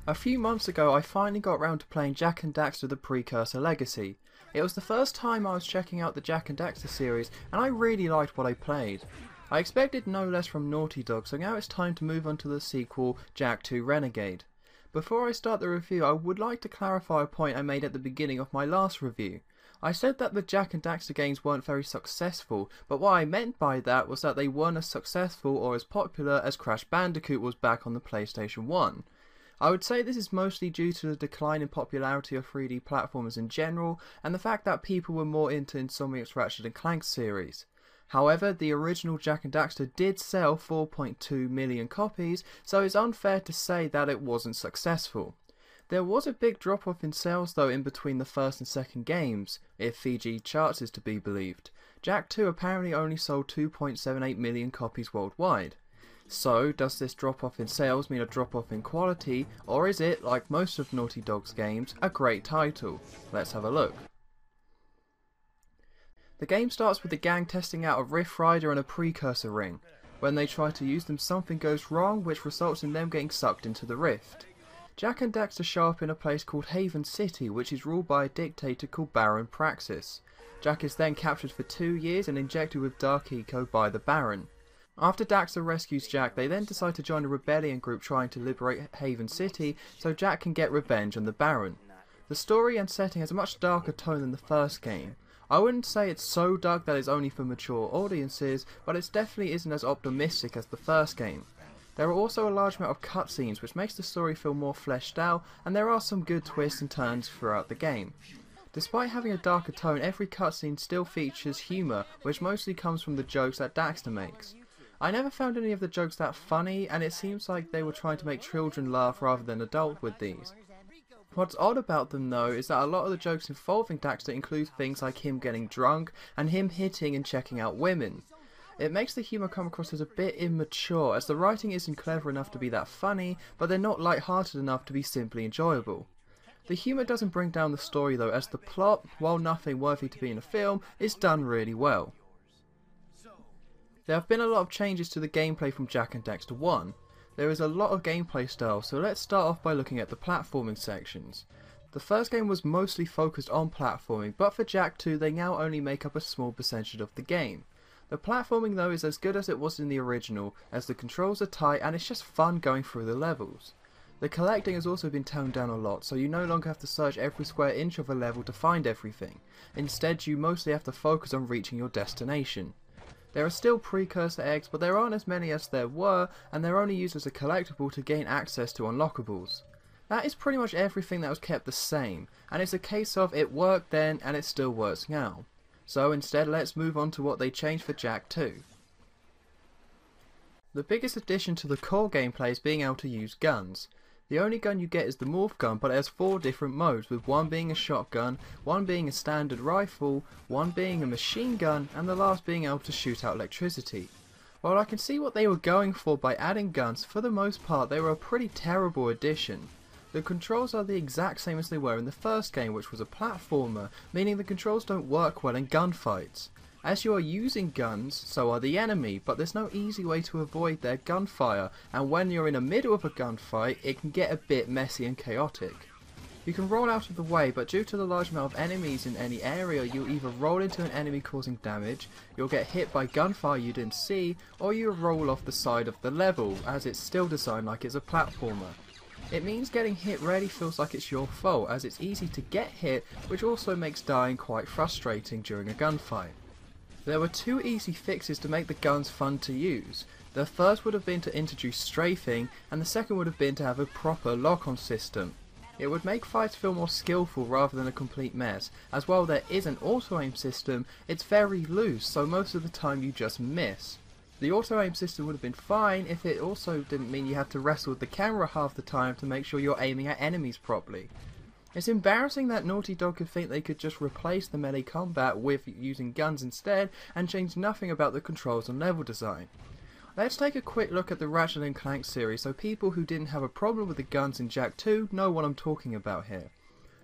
A few months ago I finally got around to playing Jak and Daxter the Precursor Legacy. It was the first time I was checking out the Jak and Daxter series and I really liked what I played. I expected no less from Naughty Dog, so now it's time to move on to the sequel, Jak 2 Renegade. Before I start the review, I would like to clarify a point I made at the beginning of my last review. I said that the Jak and Daxter games weren't very successful, but what I meant by that was that they weren't as successful or as popular as Crash Bandicoot was back on the PlayStation 1. I would say this is mostly due to the decline in popularity of 3D platformers in general, and the fact that people were more into Insomniac's Ratchet & Clank series. However, the original Jak and Daxter did sell 4.2 million copies, so it's unfair to say that it wasn't successful. There was a big drop off in sales though in between the first and second games, if Fiji charts is to be believed. Jak 2 apparently only sold 2.78 million copies worldwide. So, does this drop off in sales mean a drop off in quality, or is it, like most of Naughty Dog's games, a great title? Let's have a look. The game starts with the gang testing out a Rift Rider and a Precursor ring. When they try to use them, something goes wrong, which results in them getting sucked into the rift. Jak and Daxter show up in a place called Haven City, which is ruled by a dictator called Baron Praxis. Jak is then captured for 2 years and injected with Dark Eco by the Baron. After Daxter rescues Jak, they then decide to join a rebellion group trying to liberate Haven City so Jak can get revenge on the Baron. The story and setting has a much darker tone than the first game. I wouldn't say it's so dark that it's only for mature audiences, but it definitely isn't as optimistic as the first game. There are also a large amount of cutscenes which makes the story feel more fleshed out, and there are some good twists and turns throughout the game. Despite having a darker tone, every cutscene still features humour, which mostly comes from the jokes that Daxter makes. I never found any of the jokes that funny, and it seems like they were trying to make children laugh rather than adults with these. What's odd about them though is that a lot of the jokes involving Daxter include things like him getting drunk and him hitting and checking out women. It makes the humour come across as a bit immature, as the writing isn't clever enough to be that funny, but they're not light-hearted enough to be simply enjoyable. The humour doesn't bring down the story though, as the plot, while nothing worthy to be in a film, is done really well. There have been a lot of changes to the gameplay from Jak and Daxter 1. There is a lot of gameplay style, so let's start off by looking at the platforming sections. The first game was mostly focused on platforming, but for Jak 2 they now only make up a small percentage of the game. The platforming though is as good as it was in the original, as the controls are tight and it's just fun going through the levels. The collecting has also been toned down a lot, so you no longer have to search every square inch of a level to find everything. Instead you mostly have to focus on reaching your destination. There are still precursor eggs, but there aren't as many as there were, and they're only used as a collectible to gain access to unlockables. That is pretty much everything that was kept the same, and it's a case of it worked then and it still works now. So instead let's move on to what they changed for Jak 2. The biggest addition to the core gameplay is being able to use guns. The only gun you get is the morph gun, but it has 4 different modes, with one being a shotgun, one being a standard rifle, one being a machine gun, and the last being able to shoot out electricity. While I can see what they were going for by adding guns, for the most part they were a pretty terrible addition. The controls are the exact same as they were in the first game, which was a platformer, meaning the controls don't work well in gunfights. As you are using guns, so are the enemy, but there's no easy way to avoid their gunfire, and when you're in the middle of a gunfight, it can get a bit messy and chaotic. You can roll out of the way, but due to the large amount of enemies in any area, you'll either roll into an enemy causing damage, you'll get hit by gunfire you didn't see, or you'll roll off the side of the level, as it's still designed like it's a platformer. It means getting hit rarely feels like it's your fault, as it's easy to get hit, which also makes dying quite frustrating during a gunfight. There were 2 easy fixes to make the guns fun to use. The first would have been to introduce strafing, and the second would have been to have a proper lock-on system. It would make fights feel more skillful rather than a complete mess, as while there is an auto-aim system, it's very loose, so most of the time you just miss. The auto-aim system would have been fine if it also didn't mean you had to wrestle with the camera half the time to make sure you're aiming at enemies properly. It's embarrassing that Naughty Dog could think they could just replace the melee combat with using guns instead and change nothing about the controls and level design. Let's take a quick look at the Ratchet & Clank series so people who didn't have a problem with the guns in Jak 2 know what I'm talking about here.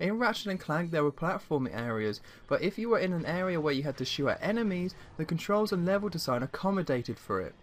In Ratchet & Clank there were platforming areas, but if you were in an area where you had to shoot at enemies, the controls and level design accommodated for it.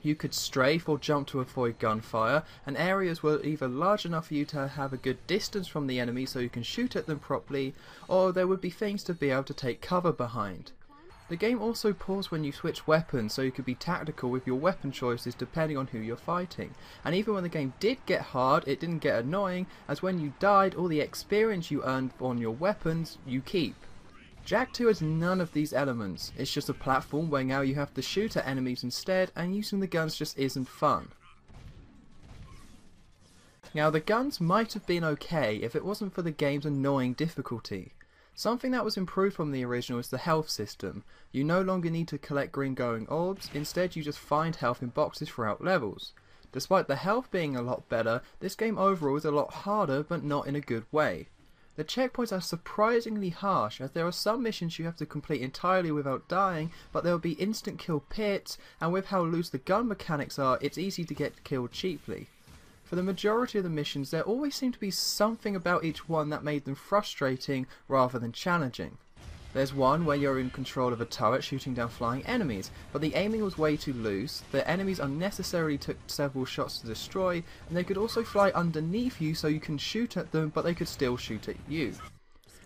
You could strafe or jump to avoid gunfire, and areas were either large enough for you to have a good distance from the enemy so you can shoot at them properly, or there would be things to be able to take cover behind. The game also paused when you switch weapons, so you could be tactical with your weapon choices depending on who you're fighting. And even when the game did get hard, it didn't get annoying, as when you died, all the experience you earned on your weapons, you keep. Jak 2 has none of these elements. It's just a platform where now you have to shoot at enemies instead, and using the guns just isn't fun. Now the guns might have been okay if it wasn't for the game's annoying difficulty. Something that was improved from the original is the health system. You no longer need to collect green glowing orbs, instead you just find health in boxes throughout levels. Despite the health being a lot better, this game overall is a lot harder, but not in a good way. The checkpoints are surprisingly harsh, as there are some missions you have to complete entirely without dying, but there will be instant kill pits, and with how loose the gun mechanics are, it's easy to get killed cheaply. For the majority of the missions, there always seemed to be something about each one that made them frustrating rather than challenging. There's one where you're in control of a turret shooting down flying enemies, but the aiming was way too loose, the enemies unnecessarily took several shots to destroy, and they could also fly underneath you so you can shoot at them, but they could still shoot at you.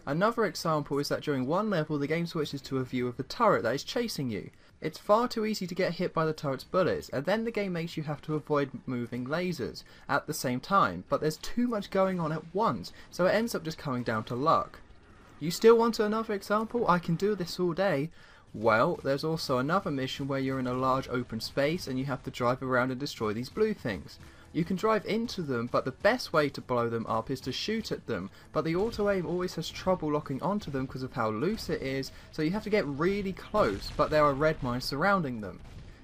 Another example is that during one level the game switches to a view of the turret that is chasing you. It's far too easy to get hit by the turret's bullets, and then the game makes you have to avoid moving lasers at the same time, but there's too much going on at once, so it ends up just coming down to luck. You still want another example? I can do this all day. Well, there's also another mission where you're in a large open space and you have to drive around and destroy these blue things. You can drive into them, but the best way to blow them up is to shoot at them, but the auto-aim always has trouble locking onto them because of how loose it is, so you have to get really close, but there are red mines surrounding them.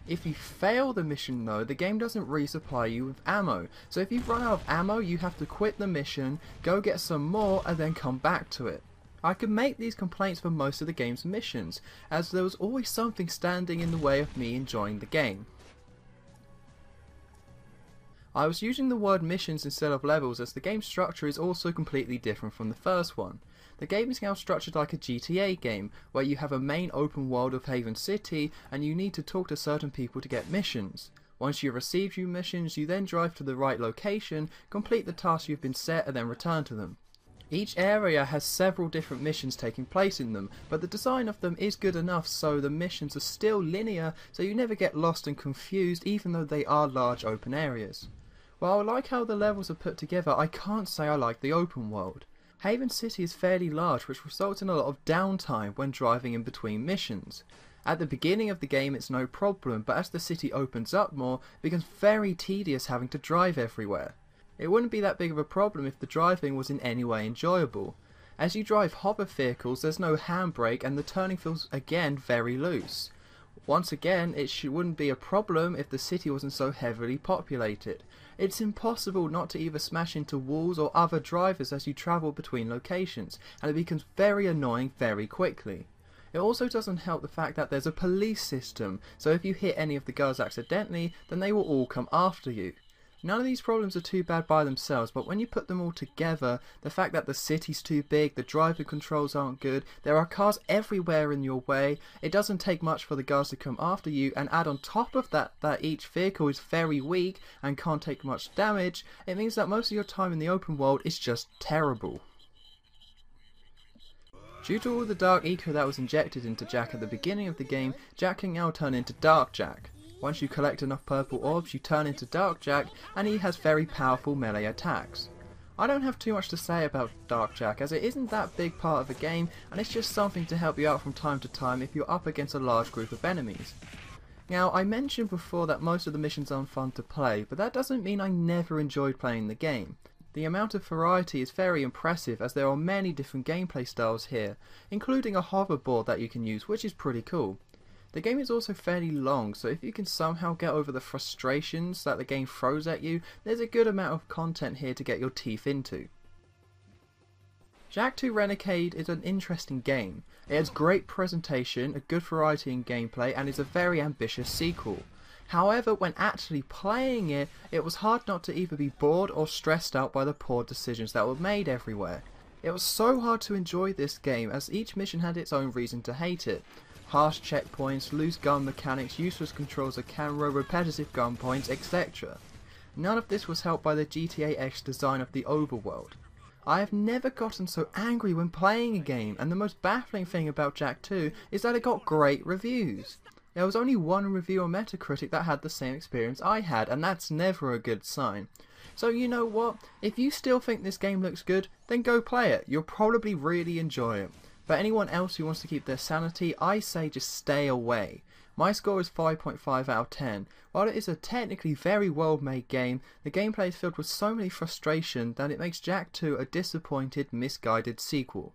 If you fail the mission though, the game doesn't resupply you with ammo, so if you run out of ammo you have to quit the mission, go get some more, and then come back to it. I could make these complaints for most of the game's missions, as there was always something standing in the way of me enjoying the game. I was using the word missions instead of levels, as the game's structure is also completely different from the first one. The game is now structured like a GTA game, where you have a main open world of Haven City and you need to talk to certain people to get missions. Once you receive your missions, you then drive to the right location, complete the tasks you've been set, and then return to them. Each area has several different missions taking place in them, but the design of them is good enough so the missions are still linear, so you never get lost and confused even though they are large open areas. While I like how the levels are put together, I can't say I like the open world. Haven City is fairly large, which results in a lot of downtime when driving in between missions. At the beginning of the game it's no problem, but as the city opens up more, it becomes very tedious having to drive everywhere. It wouldn't be that big of a problem if the driving was in any way enjoyable. As you drive hover vehicles, there's no handbrake and the turning feels again very loose. Once again, it wouldn't be a problem if the city wasn't so heavily populated. It's impossible not to either smash into walls or other drivers as you travel between locations, and it becomes very annoying very quickly. It also doesn't help the fact that there's a police system, so if you hit any of the guards accidentally, then they will all come after you. None of these problems are too bad by themselves, but when you put them all together, the fact that the city's too big, the driving controls aren't good, there are cars everywhere in your way, it doesn't take much for the guards to come after you, and add on top of that each vehicle is very weak and can't take much damage, it means that most of your time in the open world is just terrible. Due to all the dark eco that was injected into Jak at the beginning of the game, Jak can now turn into Dark Jak. Once you collect enough purple orbs, you turn into Dark Jak, and he has very powerful melee attacks. I don't have too much to say about Dark Jak, as it isn't that big part of the game, and it's just something to help you out from time to time if you're up against a large group of enemies. Now, I mentioned before that most of the missions aren't fun to play, but that doesn't mean I never enjoyed playing the game. The amount of variety is very impressive, as there are many different gameplay styles here, including a hoverboard that you can use, which is pretty cool. The game is also fairly long, so if you can somehow get over the frustrations that the game throws at you, there's a good amount of content here to get your teeth into. Jak 2 Renegade is an interesting game. It has great presentation, a good variety in gameplay, and is a very ambitious sequel. However, when actually playing it, it was hard not to either be bored or stressed out by the poor decisions that were made everywhere. It was so hard to enjoy this game, as each mission had its own reason to hate it. harsh checkpoints, loose gun mechanics, useless controls of camera, repetitive gun points, etc. None of this was helped by the GTA X design of the overworld. I have never gotten so angry when playing a game, and the most baffling thing about Jak 2 is that it got great reviews. There was only one review on Metacritic that had the same experience I had, and that's never a good sign. So you know what, if you still think this game looks good, then go play it. You'll probably really enjoy it. But anyone else who wants to keep their sanity, I say just stay away. My score is 5.5 out of 10. While it is a technically very well made game, the gameplay is filled with so many frustration that it makes Jak 2 a disappointed, misguided sequel.